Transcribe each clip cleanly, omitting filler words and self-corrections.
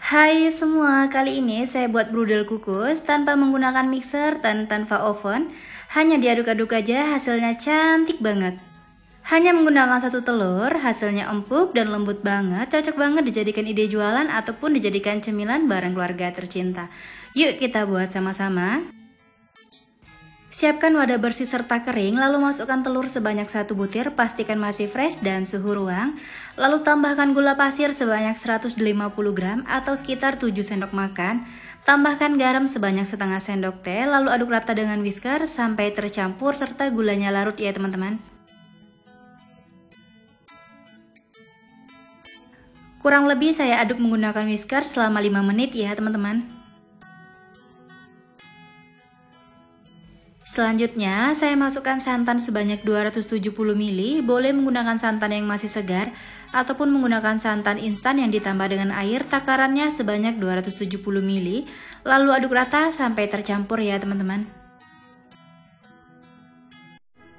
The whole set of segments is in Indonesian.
Hai semua, kali ini saya buat brudel kukus tanpa menggunakan mixer dan tanpa oven. Hanya diaduk-aduk aja, hasilnya cantik banget. Hanya menggunakan satu telur, hasilnya empuk dan lembut banget, cocok banget dijadikan ide jualan ataupun dijadikan cemilan bareng keluarga tercinta. Yuk kita buat sama-sama. Siapkan wadah bersih serta kering, lalu masukkan telur sebanyak 1 butir, pastikan masih fresh dan suhu ruang. Lalu tambahkan gula pasir sebanyak 150 gram atau sekitar 7 sendok makan. Tambahkan garam sebanyak setengah sendok teh, lalu aduk rata dengan whisker sampai tercampur serta gulanya larut ya teman-teman. Kurang lebih saya aduk menggunakan whisker selama 5 menit ya teman-teman. Selanjutnya, saya masukkan santan sebanyak 270 ml, boleh menggunakan santan yang masih segar, ataupun menggunakan santan instan yang ditambah dengan air, takarannya sebanyak 270 ml, lalu aduk rata sampai tercampur ya teman-teman.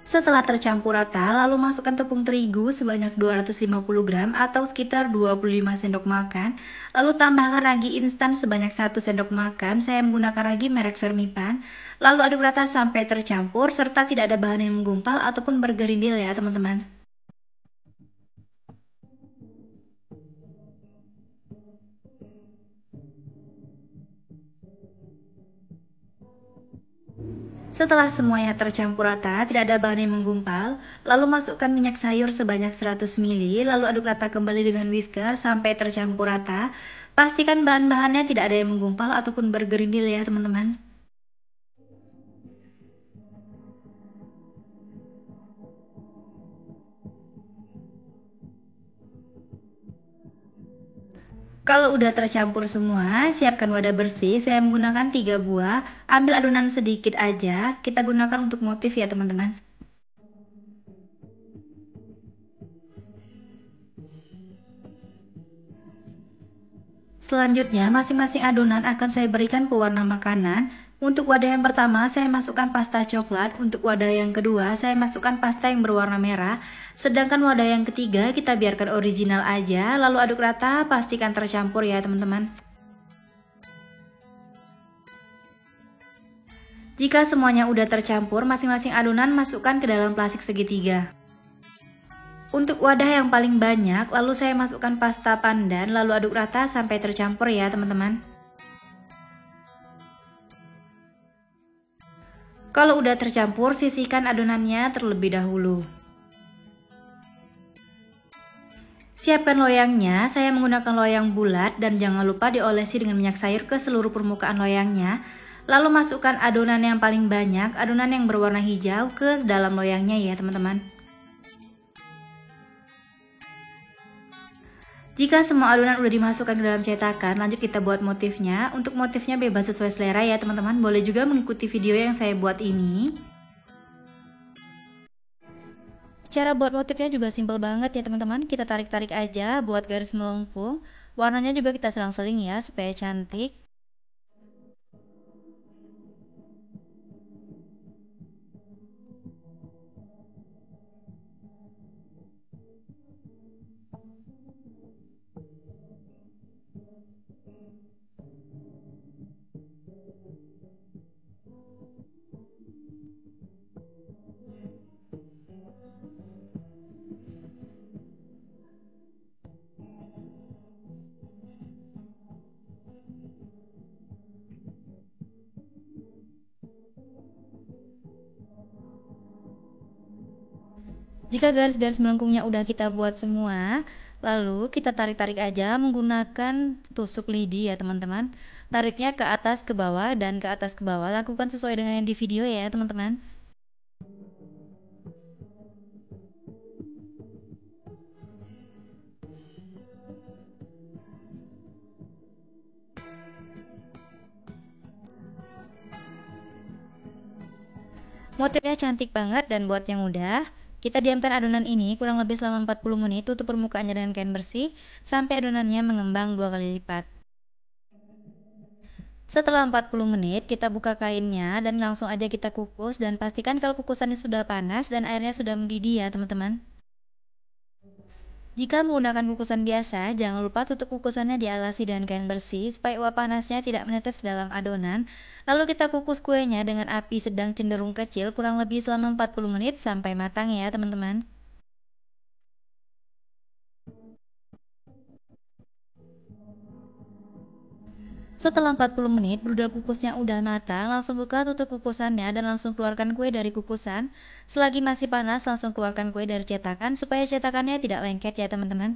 Setelah tercampur rata, lalu masukkan tepung terigu sebanyak 250 gram atau sekitar 25 sendok makan. Lalu tambahkan ragi instan sebanyak 1 sendok makan, saya menggunakan ragi merek Vermipan. Lalu aduk rata sampai tercampur serta tidak ada bahan yang menggumpal ataupun bergerindil ya teman-teman. Setelah semuanya tercampur rata, tidak ada bahan yang menggumpal, lalu masukkan minyak sayur sebanyak 100 ml, lalu aduk rata kembali dengan whisker sampai tercampur rata. Pastikan bahan-bahannya tidak ada yang menggumpal ataupun bergerindil ya teman-teman. Kalau udah tercampur semua, siapkan wadah bersih. Saya menggunakan 3 buah. Ambil adonan sedikit aja. Kita gunakan untuk motif ya teman-teman. Selanjutnya, masing-masing adonan akan saya berikan pewarna makanan. Untuk wadah yang pertama, saya masukkan pasta coklat. Untuk wadah yang kedua, saya masukkan pasta yang berwarna merah. Sedangkan wadah yang ketiga, kita biarkan original aja. Lalu aduk rata, pastikan tercampur ya teman-teman. Jika semuanya udah tercampur, masing-masing adonan masukkan ke dalam plastik segitiga. Untuk wadah yang paling banyak, lalu saya masukkan pasta pandan, lalu aduk rata sampai tercampur ya teman-teman. Kalau udah tercampur, sisihkan adonannya terlebih dahulu. Siapkan loyangnya, saya menggunakan loyang bulat dan jangan lupa diolesi dengan minyak sayur ke seluruh permukaan loyangnya. Lalu masukkan adonan yang paling banyak, adonan yang berwarna hijau ke dalam loyangnya ya teman-teman. Jika semua adonan udah dimasukkan ke dalam cetakan, lanjut kita buat motifnya. Untuk motifnya bebas sesuai selera ya teman-teman, boleh juga mengikuti video yang saya buat ini. Cara buat motifnya juga simpel banget ya teman-teman, kita tarik-tarik aja buat garis melengkung. Warnanya juga kita selang-seling ya supaya cantik. Jika garis-garis melengkungnya udah kita buat semua, lalu kita tarik-tarik aja menggunakan tusuk lidi ya teman-teman. Tariknya ke atas ke bawah dan ke atas ke bawah, lakukan sesuai dengan yang di video ya teman-teman. Motifnya cantik banget dan buat yang mudah, kita diamkan adonan ini kurang lebih selama 40 menit, tutup permukaannya dengan kain bersih sampai adonannya mengembang 2 kali lipat. Setelah 40 menit, kita buka kainnya dan langsung aja kita kukus dan pastikan kalau kukusannya sudah panas dan airnya sudah mendidih ya teman-teman. Jika menggunakan kukusan biasa, jangan lupa tutup kukusannya dialasi dengan kain bersih supaya uap panasnya tidak menetes ke dalam adonan. Lalu kita kukus kuenya dengan api sedang cenderung kecil kurang lebih selama 40 menit sampai matang ya teman-teman. Setelah 40 menit, brudel kukusnya udah matang, langsung buka tutup kukusannya dan langsung keluarkan kue dari kukusan. Selagi masih panas, langsung keluarkan kue dari cetakan supaya cetakannya tidak lengket ya teman-teman.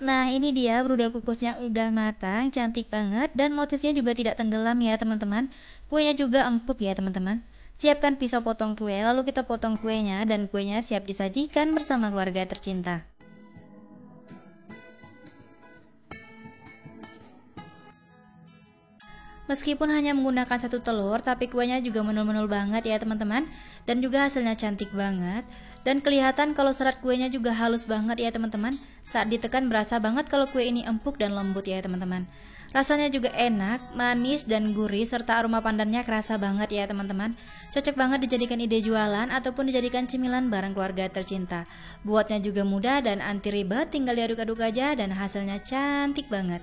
Nah, ini dia brudel kukusnya udah matang, cantik banget dan motifnya juga tidak tenggelam ya teman-teman. Kuenya juga empuk ya teman-teman. Siapkan pisau potong kue, lalu kita potong kuenya dan kuenya siap disajikan bersama keluarga tercinta. Meskipun hanya menggunakan satu telur, tapi kuenya juga menul-menul banget ya teman-teman. Dan juga hasilnya cantik banget. Dan kelihatan kalau serat kuenya juga halus banget ya teman-teman. Saat ditekan berasa banget kalau kue ini empuk dan lembut ya teman-teman. Rasanya juga enak, manis dan gurih serta aroma pandannya kerasa banget ya teman-teman. Cocok banget dijadikan ide jualan ataupun dijadikan cemilan bareng keluarga tercinta. Buatnya juga mudah dan anti ribet, tinggal diaduk-aduk aja dan hasilnya cantik banget.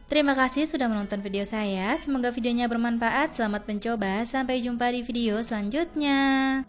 Terima kasih sudah menonton video saya, semoga videonya bermanfaat, selamat mencoba, sampai jumpa di video selanjutnya.